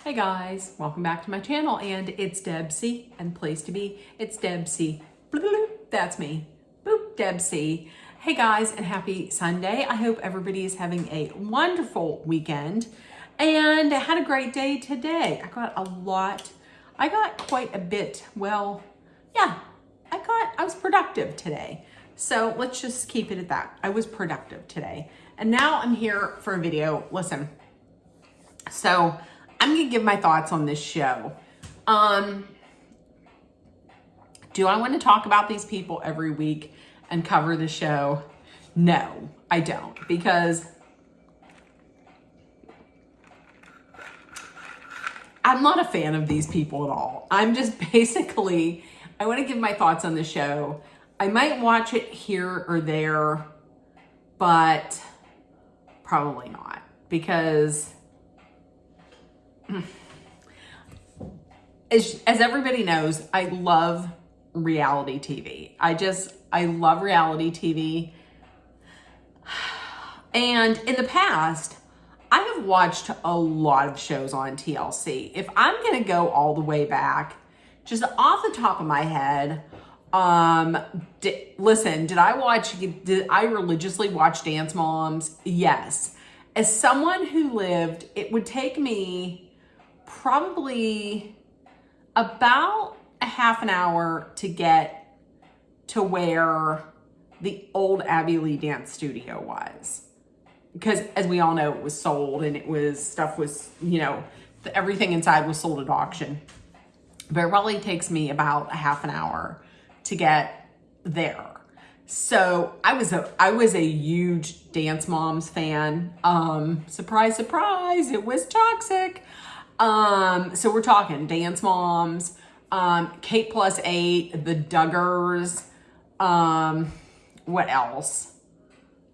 Hey guys, welcome back to my channel, and it's Deb C, and place to be, it's Deb C. Bloop, bloop, that's me. Boop, Deb C. Hey guys, and happy Sunday. I hope everybody is having a wonderful weekend, and I had a great day today. I got quite a bit, I was productive today. So let's just keep it at that. I was productive today. And now I'm here for a video. Listen, so I'm gonna give my thoughts on this show. Do I want to talk about these people every week and cover the show? No, I don't, because I'm not a fan of these people at all. I'm just basically, I want to give my thoughts on the show. I might watch it here or there, but probably not, because as everybody knows, I love reality TV. I love reality TV. And in the past, I have watched a lot of shows on TLC. If I'm going to go all the way back, just off the top of my head, did I religiously watch Dance Moms? Yes. As someone who lived, it would take me probably about a half an hour to get to where the old Abbey Lee Dance Studio was. Because as we all know, it was sold, and everything inside was sold at auction. But it probably takes me about a half an hour to get there. So I was a huge Dance Moms fan. Surprise, surprise, it was toxic. So we're talking Dance Moms, Kate Plus 8, the Duggars, what else?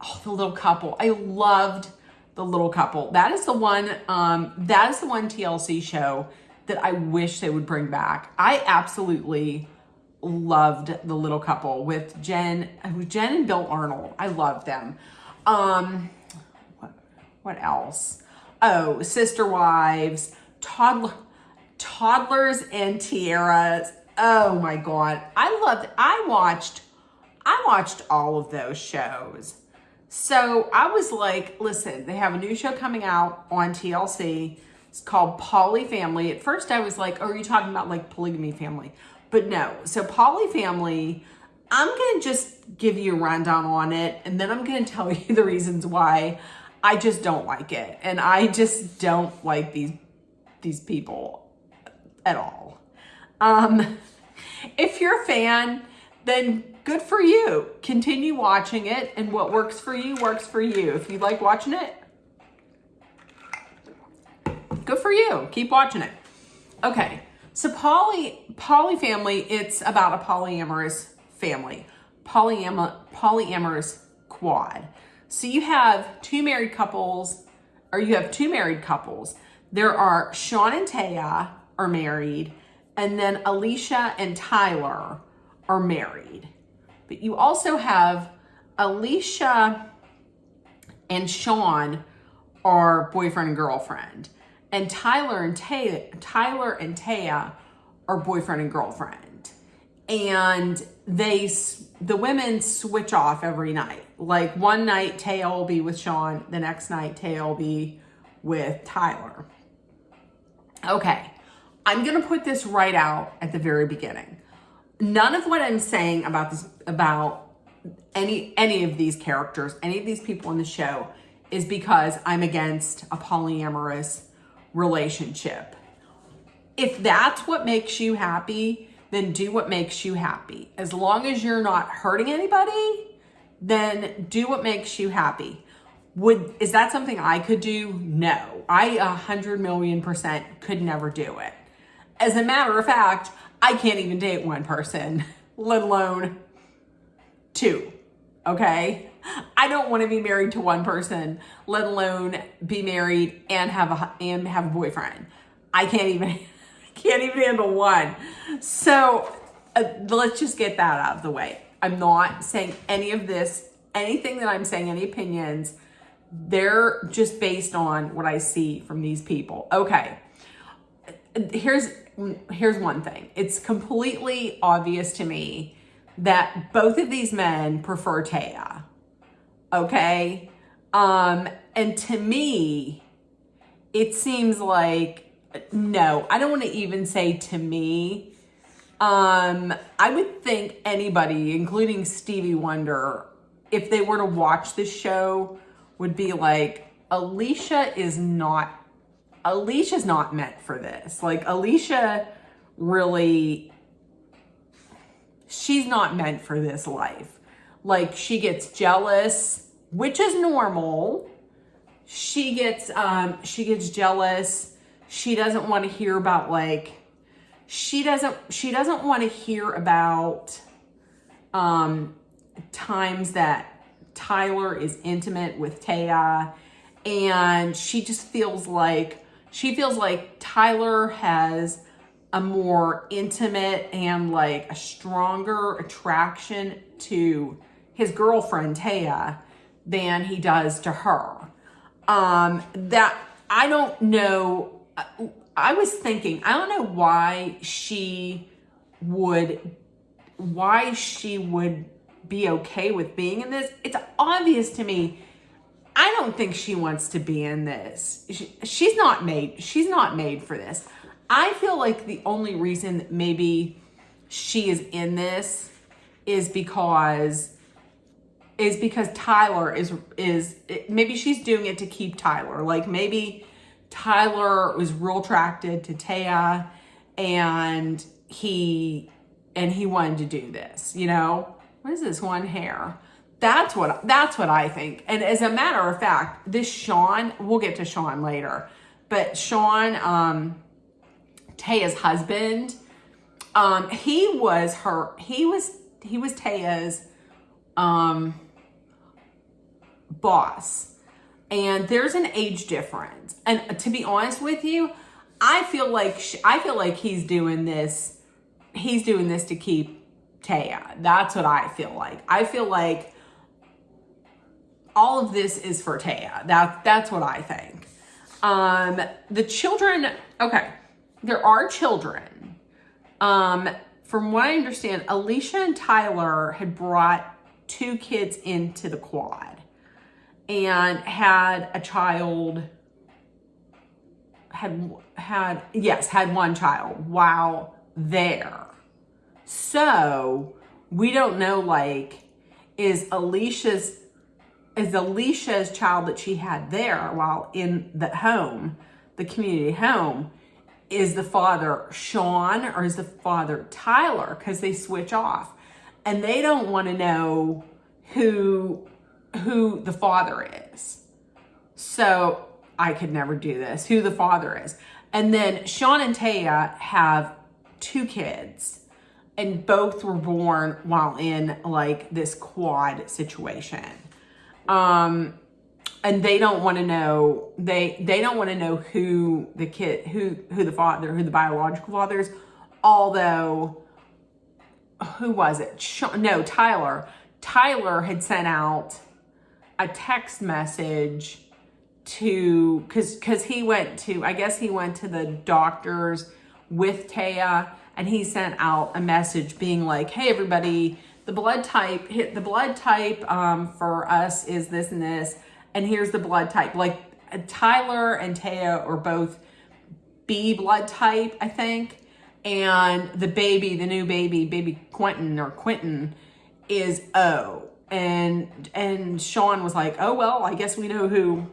Oh, The Little Couple. I loved The Little Couple. That is the one TLC show that I wish they would bring back. I absolutely loved The Little Couple with Jen and Bill Arnold. I loved them. What else? Oh, Sister Wives, Toddlers and Tiaras. Oh my God. I watched all of those shows. So I was like, listen, they have a new show coming out on TLC. It's called Poly Family. At first I was like, oh, are you talking about like Polygamy Family? But no. So Poly Family, I'm going to just give you a rundown on it, and then I'm going to tell you the reasons why I just don't like it. And I just don't like these people at all. If you're a fan, then good for you. Continue watching it, and what works for you works for you. If you like watching it, good for you. Keep watching it. Okay, so Poly Family, it's about a polyamorous family, polyamorous quad. So you have two married couples. There are Sean and Taya are married, and then Alicia and Tyler are married. But you also have Alicia and Sean are boyfriend and girlfriend, and Tyler and Taya are boyfriend and girlfriend. And the women switch off every night. Like one night Taya will be with Sean, the next night Taya will be with Tyler. Okay, I'm gonna put this right out at the very beginning. None of what I'm saying about any of these characters, any of these people in the show, is because I'm against a polyamorous relationship. If that's what makes you happy, then do what makes you happy. As long as you're not hurting anybody, then do what makes you happy. Is that something I could do? No. I 100,000,000% could never do it. As a matter of fact, I can't even date one person, let alone two, okay? I don't want to be married to one person, let alone be married and have a boyfriend. I can't even handle one. So let's just get that out of the way. I'm not saying any of this, anything that I'm saying, any opinions, they're just based on what I see from these people. Okay. here's one thing. It's completely obvious to me that both of these men prefer Taya. Okay? And to me, it seems like, no, I don't want to even say to me. I would think anybody, including Stevie Wonder, if they were to watch this show, would be like, Alicia's not meant for this. Like, Alicia really, she's not meant for this life. Like, she gets jealous, which is normal. She gets jealous. She doesn't want to hear about, like, she doesn't want to hear about times that Tyler is intimate with Taya, and she feels like Tyler has a more intimate and like a stronger attraction to his girlfriend Taya than he does to her. That I don't know. I was thinking, I don't know why she would be okay with being in this. It's obvious to me. I don't think she wants to be in this. She's not made for this. I feel like the only reason that maybe she is in this is because Tyler is maybe she's doing it to keep Tyler. Like, maybe Tyler was real attracted to Taya, and he wanted to do this, you know? What is this one hair? That's what I think. And as a matter of fact, this Sean, we'll get to Sean later, but Sean, Taya's husband, he was Taya's boss. And there's an age difference. And to be honest with you, I feel like he's doing this to keep Taya. That's what I feel like. I feel like all of this is for Taya. That's what I think. The children, okay, there are children. From what I understand, Alicia and Tyler had brought 2 kids into the quad and had a child, had one child while there. So we don't know, like, is Alicia's child that she had there while in the home, the community home, is the father Sean or is the father Tyler? Because they switch off, and they don't want to know who the father is. So I could never do this, who the father is. And then Sean and Taya have 2 kids, and both were born while in like this quad situation. And they don't want to know, they don't want to know who the kid, who the biological father is. Although, who was it? Tyler. Tyler had sent out a text message to, cause he went to the doctors with Taya, and he sent out a message being like, hey everybody, the blood type for us is this and this, and here's the blood type. Like, Tyler and Taya are both B blood type, I think, and the new baby Quentin is O. And Sean was like, oh well, I guess we know who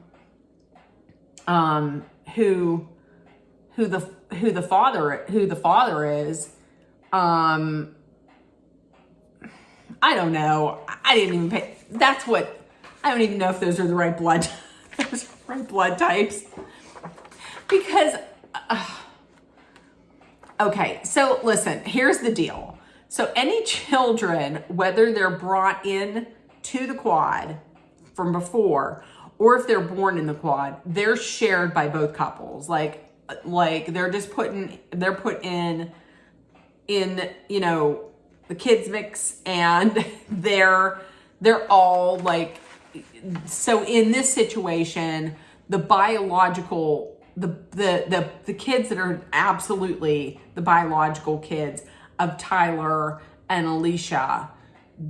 the father is. I don't know. I didn't even pay. I don't even know if those are the right blood types. Because, okay, so listen, here's the deal. So any children, whether they're brought in to the quad from before, or if they're born in the quad, they're shared by both couples. Like they're put in, you know, the kids mix, and they're all like, so in this situation, the biological the kids that are absolutely the biological kids of Tyler and Alicia,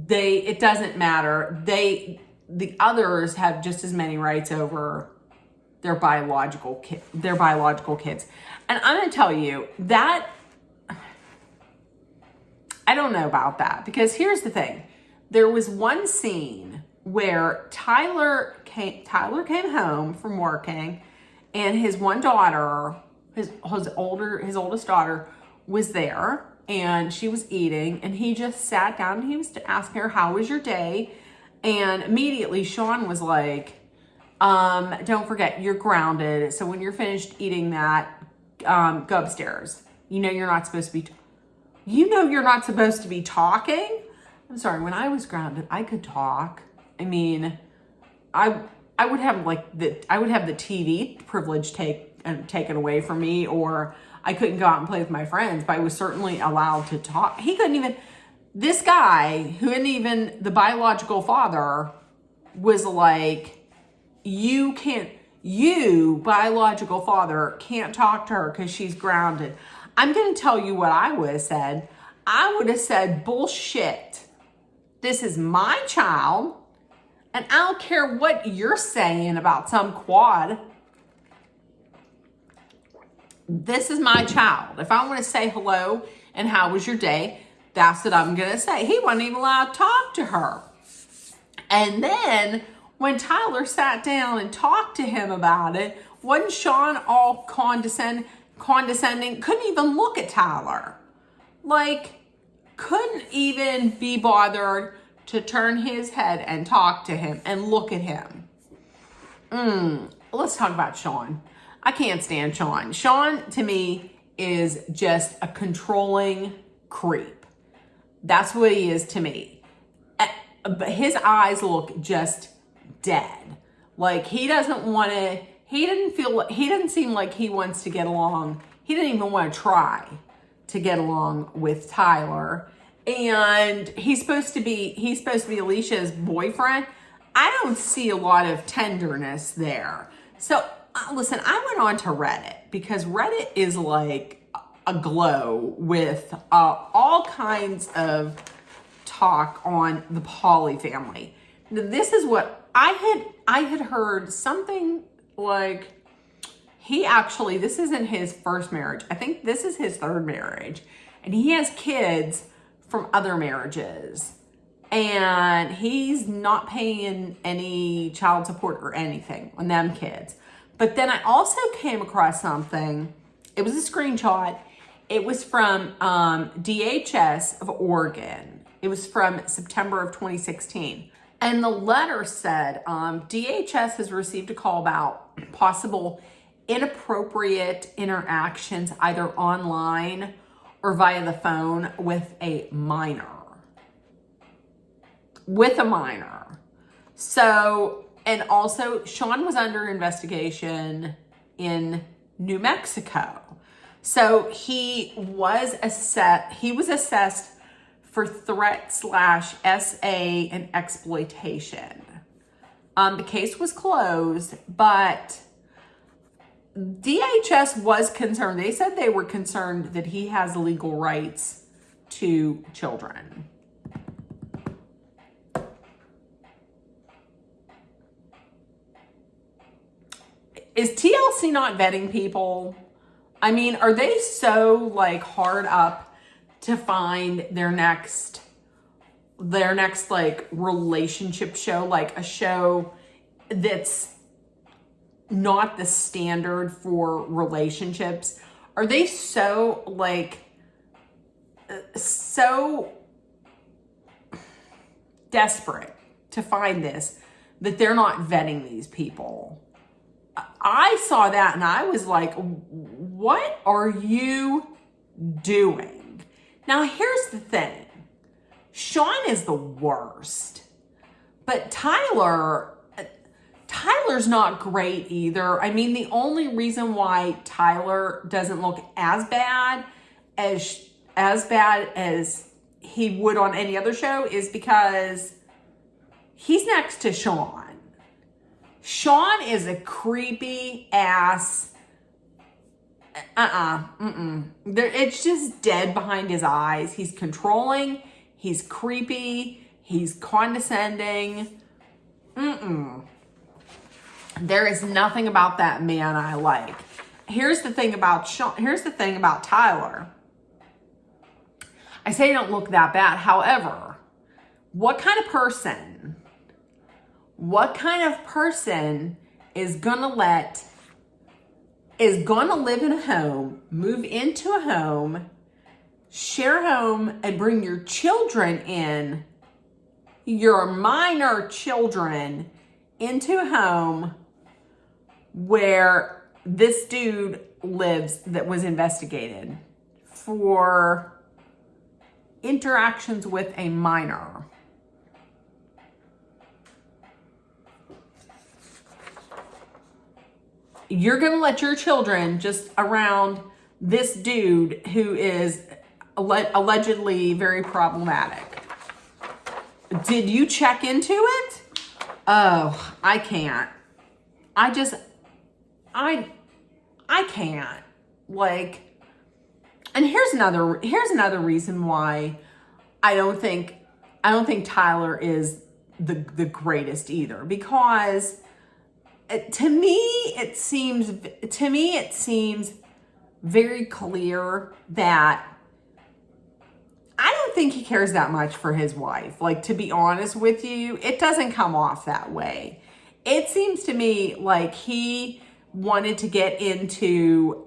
it doesn't matter. The others have just as many rights over their biological kids. And I'm going to tell you that I don't know about that, because here's the thing. There was one scene where Tyler came home from working, and his one daughter, his oldest daughter, was there, and she was eating, and he just sat down and he was asking her, "How was your day?" And immediately Sean was like, "Don't forget, you're grounded. So when you're finished eating that, go upstairs. You're not supposed to be talking." I'm sorry, when I was grounded, I could talk. I mean, I would have the TV privilege taken away from me, or I couldn't go out and play with my friends, but I was certainly allowed to talk. This guy, who isn't even the biological father, was like, you, biological father, can't talk to her because she's grounded. I'm going to tell you what I would have said. I would have said, bullshit. This is my child, and I don't care what you're saying about some quad. This is my child. If I want to say hello and how was your day, that's what I'm going to say. He wasn't even allowed to talk to her. And then when Tyler sat down and talked to him about it, wasn't Sean all condescending, couldn't even look at Tyler. Couldn't even be bothered to turn his head and talk to him and look at him. Let's talk about Sean. I can't stand Sean. Sean, to me, is just a controlling creep. That's what he is to me. But his eyes look just dead. He doesn't seem like he wants to get along. He didn't even want to try to get along with Tyler. And he's supposed to be Alicia's boyfriend. I don't see a lot of tenderness there. So listen, I went on to Reddit, because Reddit is like aglow with all kinds of talk on the Pauly family. This is what I had heard, something like this isn't his first marriage. I think this is his third marriage, and he has kids from other marriages, and he's not paying any child support or anything on them kids. But then I also came across something. It was a screenshot. It was from DHS of Oregon. It was from September of 2016. And the letter said, DHS has received a call about possible inappropriate interactions, either online or via the phone, with a minor. So, and also Sean was under investigation in New Mexico. So he was assessed for threat/SA and exploitation. The case was closed, but DHS was concerned. They said they were concerned that he has legal rights to children. Is TLC not vetting people? I mean, are they so hard up to find their next relationship show, a show that's not the standard for relationships? Are they so desperate to find this that they're not vetting these people? I saw that and I was like, what are you doing? Now, here's the thing. Sean is the worst, but Tyler's not great either. I mean, the only reason why Tyler doesn't look as bad as he would on any other show is because he's next to Sean. Sean is a creepy ass It's just dead behind his eyes. He's controlling. He's creepy. He's condescending. There is nothing about that man I like. Here's the thing about Tyler. I say he don't look that bad. However, what kind of person is gonna live in a home, move into a home, share a home, and bring your children in, your minor children, into a home where this dude lives that was investigated for interactions with a minor? You're going to let your children just around this dude who is allegedly very problematic. Did you check into it? Oh, I can't. I can't. Like, and here's another reason why I don't think Tyler is the greatest either, because to me it seems very clear that I don't think he cares that much for his wife. Like, to be honest with you, it doesn't come off that way. It seems to me like he wanted to get into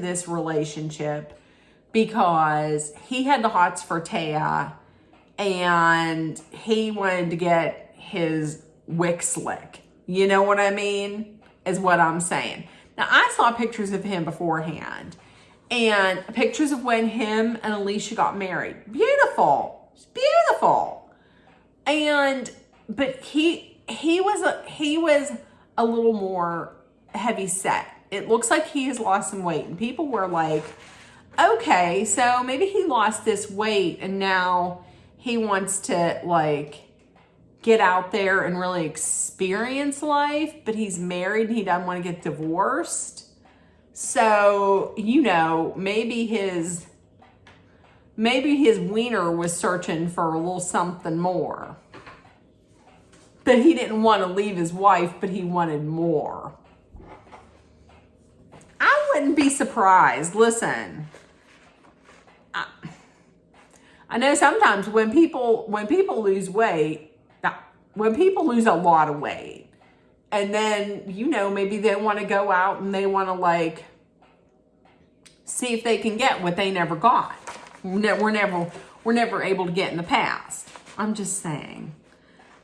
this relationship because he had the hots for Taya and he wanted to get his wick slick. You know what I mean? Is what I'm saying. Now, I saw pictures of him beforehand and pictures of when him and Alicia got married. Beautiful. It's beautiful. But he was a little more heavy set. It looks like he has lost some weight, and people were like, okay, so maybe he lost this weight and now he wants to like get out there and really experience life, but he's married and he doesn't want to get divorced. So, you know, maybe his wiener was searching for a little something more. But he didn't want to leave his wife, but he wanted more. I wouldn't be surprised. Listen, I know sometimes when people lose weight, when people lose a lot of weight, and then, you know, maybe they want to go out and they want to like see if they can get what they never got. We're never able to get in the past. I'm just saying.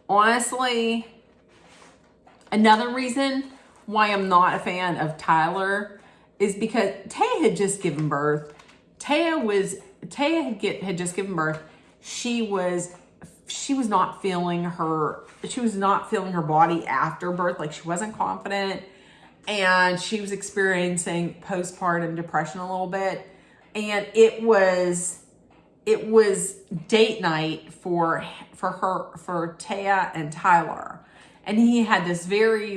Honestly, another reason why I'm not a fan of Tyler is because Taya had just given birth. Taya had just given birth. She was not feeling her body after birth. Like, she wasn't confident, and she was experiencing postpartum depression a little bit. And it was date night for Taya and Tyler. And he had this very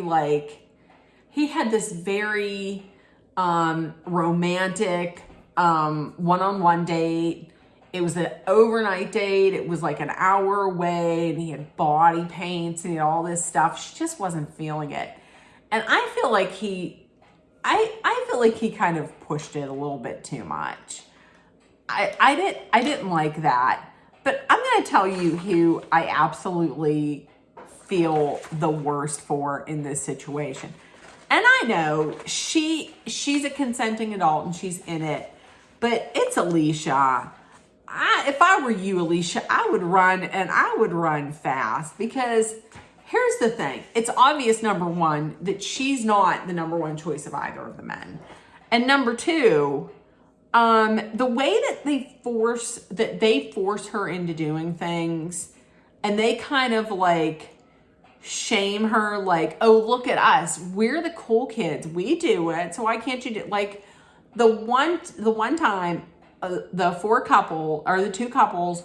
romantic one-on-one date. It was an overnight date. It was like an hour away, and he had body paints and he had all this stuff. She just wasn't feeling it. And I feel like he kind of pushed it a little bit too much. I didn't like that. But I'm going to tell you who I absolutely feel the worst for in this situation. And I know she's a consenting adult and she's in it, but it's Alicia. If I were you, Alicia, I would run fast, because here's the thing. It's obvious, number one, that she's not the number one choice of either of the men. And number two, the way that they force her into doing things, and they kind of like shame her, like, oh, look at us, we're the cool kids, we do it, so why can't you do, like, the one time the two couples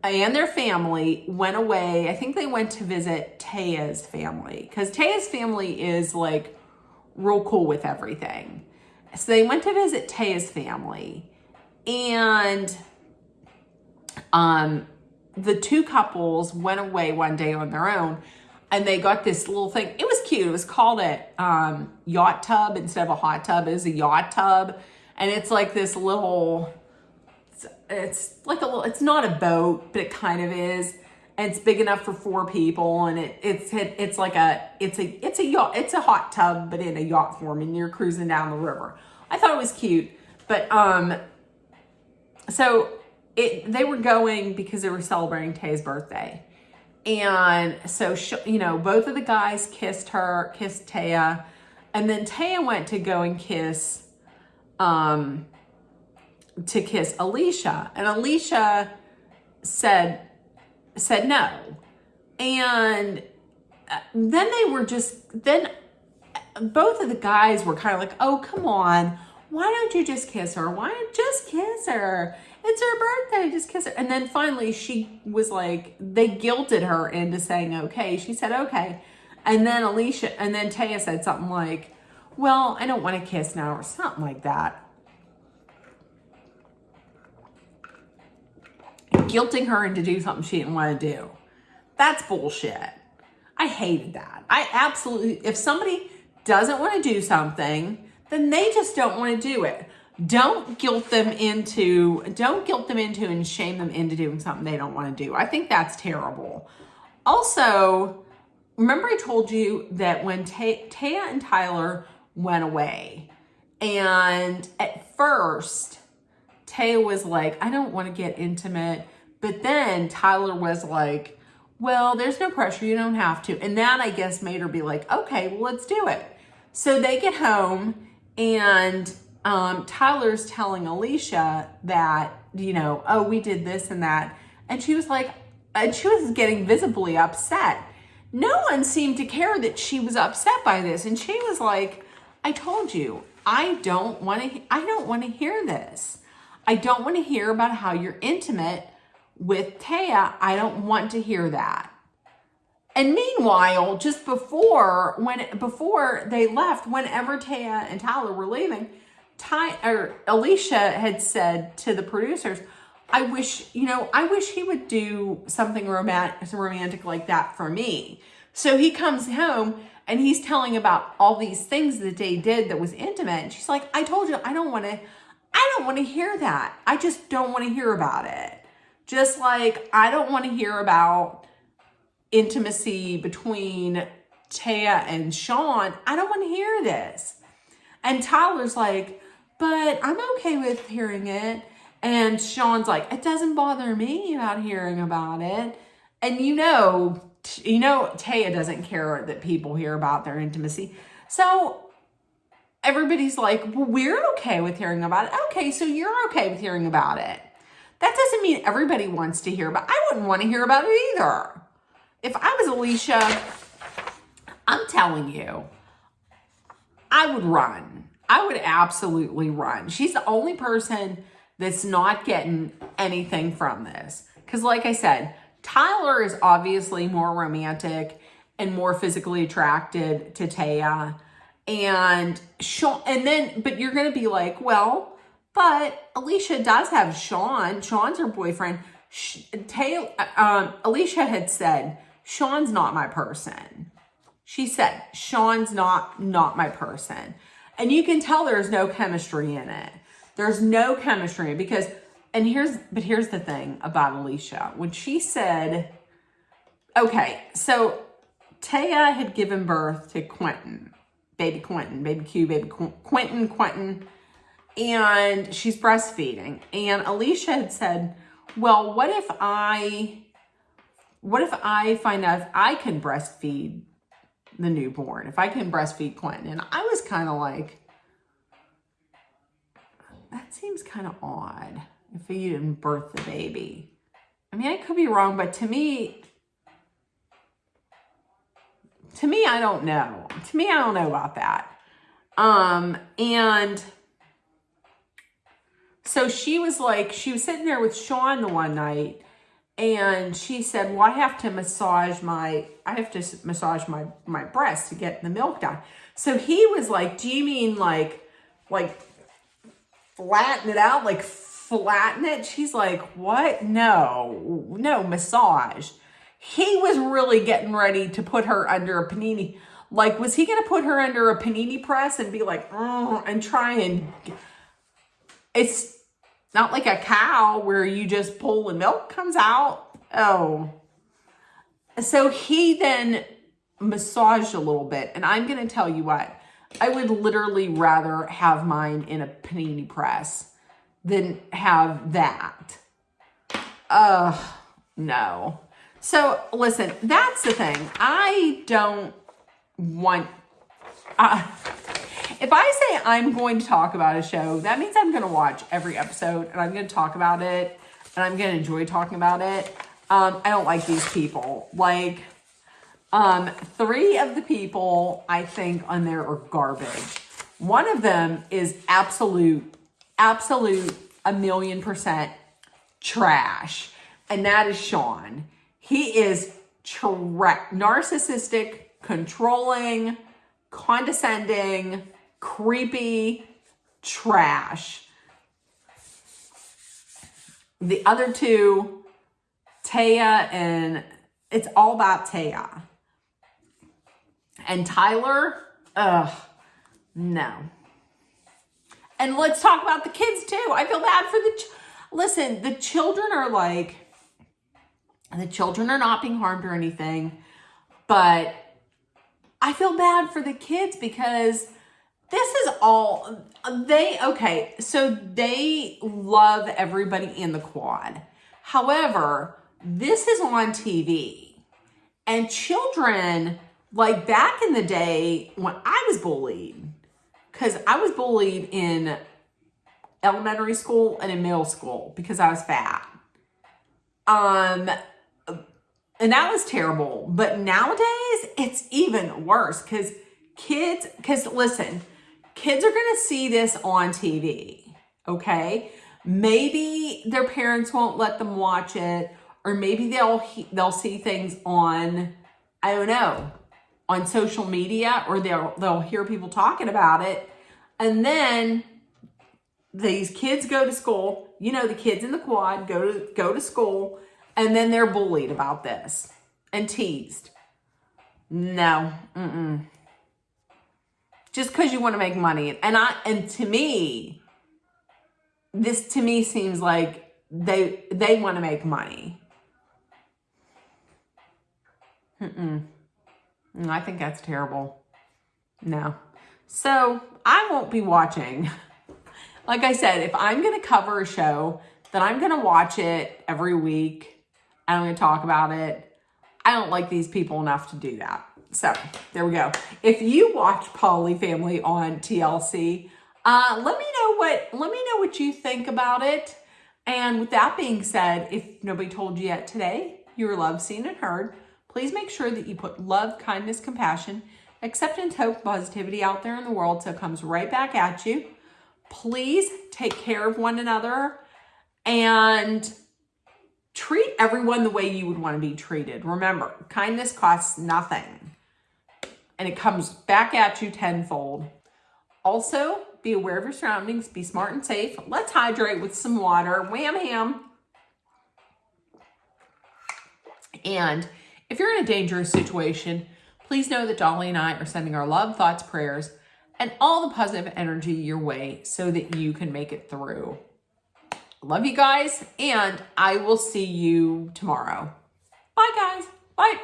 and their family went away. I think they went to visit Taya's family, because Taya's family is like real cool with everything. So they went to visit Taya's family, and the two couples went away one day on their own, and they got this little thing. It was cute. It was called a yacht tub instead of a hot tub. It was a yacht tub, and it's like this little. It's like a little. It's not a boat, but it kind of is, and it's big enough for 4 people. And it's a yacht. It's a hot tub, but in a yacht form, and you're cruising down the river. I thought it was cute, but so they were going because they were celebrating Taya's birthday. And so, both of the guys kissed Taya, and then Taya went to go and kiss Alicia, and Alicia said no. And then both of the guys were kind of like, oh, come on, why don't you just kiss her? Why don't you just kiss her? It's her birthday, just kiss her. And then finally she was like, they guilted her into saying okay. She said okay. And then Taya said something like, well, I don't want to kiss now, or something like that. Guilting her into do something she didn't want to do. That's bullshit. I hated that. If somebody doesn't want to do something, then they just don't want to do it. Don't guilt them into and shame them into doing something they don't want to do. I think that's terrible. Also, remember I told you that when Taya and Tyler went away, and at first Taya was like, I don't want to get intimate. But then Tyler was like, well, there's no pressure. You don't have to. And that, I guess, made her be like, okay, well, let's do it. So they get home, and Tyler's telling Alicia that, oh, we did this and that. And she was getting visibly upset. No one seemed to care that she was upset by this. And she was like, I told you, I don't want to hear this. I don't want to hear about how you're intimate with Taya. I don't want to hear that. And meanwhile, just before they left, whenever Taya and Tyler were leaving, Alicia had said to the producers, I wish he would do something romantic like that for me. So he comes home and he's telling about all these things that they did that was intimate. And she's like, I told you, I don't want to hear that. I just don't want to hear about it. Just like I don't want to hear about intimacy between Taya and Sean. I don't want to hear this. And Tyler's like, but I'm okay with hearing it. And Sean's like, it doesn't bother me about hearing about it. And Taya doesn't care that people hear about their intimacy. So everybody's like, well, we're okay with hearing about it. Okay, so you're okay with hearing about it. That doesn't mean everybody wants to hear about it. I wouldn't want to hear about it either. If I was Alicia, I'm telling you, I would run. I would absolutely run. She's the only person that's not getting anything from this. Because like I said, Tyler is obviously more romantic and more physically attracted to Taya. And Sean, but you're going to be like, well, but Alicia does have Sean. Sean's her boyfriend. Alicia had said, Sean's not my person. She said, Sean's not my person. And you can tell there's no chemistry in it. There's no chemistry because, here's the thing about Alicia. When she said, okay, so Taya had given birth to Quentin, baby Quentin, and she's breastfeeding. And Alicia had said, well, what if I find out if I can breastfeed the newborn, if I can breastfeed Quentin? And I was kind of like, that seems kind of odd if you didn't birth the baby. I mean, I could be wrong, but to me, I don't know. To me, I don't know about that. And so she was sitting there with Sean the one night, and she said, well, I have to massage my breast to get the milk down. So he was like, do you mean like like flatten it out, like flatten it. She's like, what? No, massage. He was really getting ready to put her under a panini. Like, was he going to put her under a panini press and be like, and try and, it's not like a cow where you just pull and milk comes out. Oh. So he then massaged a little bit. And I'm going to tell you what, I would literally rather have mine in a panini press than have that. No. So listen, that's the thing. I don't want, if I say I'm going to talk about a show, that means I'm going to watch every episode and I'm going to talk about it and I'm going to enjoy talking about it. I don't like these people. Like, 3 of the people I think on there are garbage. One of them is absolute 1,000,000% trash. And that is Sean. He is narcissistic, controlling, condescending, creepy, trash. The other 2, Taya, and it's all about Taya. And Tyler, no. And let's talk about the kids too. I feel bad for listen, the children are like, the children are not being harmed or anything, but I feel bad for the kids because this is all, so they love everybody in the quad. However, this is on TV and children, like back in the day when I was bullied, because I was bullied in elementary school and in middle school because I was fat. And that was terrible. But nowadays, it's even worse because listen, kids are going to see this on TV, okay? Maybe their parents won't let them watch it, or maybe they'll see things on, I don't know, on social media, or they'll hear people talking about it. And then these kids go to school, the kids in the quad go to school, and then they're bullied about this and teased. No, just because you want to make money. And to me, this seems like they want to make money. I think that's terrible. No. So I won't be watching. Like I said, if I'm going to cover a show, then I'm going to watch it every week. I'm going to talk about it. I don't like these people enough to do that. So there we go. If you watch Poly Family on TLC, let me know what you think about it. And with that being said, if nobody told you yet today, you were loved, seen, and heard. Please make sure that you put love, kindness, compassion, acceptance, hope, positivity out there in the world so it comes right back at you. Please take care of one another and treat everyone the way you would want to be treated. Remember, kindness costs nothing and it comes back at you tenfold. Also, be aware of your surroundings, be smart and safe. Let's hydrate with some water. Wham ham. And if you're in a dangerous situation, please know that Dolly and I are sending our love, thoughts, prayers, and all the positive energy your way so that you can make it through. Love you guys, and I will see you tomorrow. Bye, guys. Bye.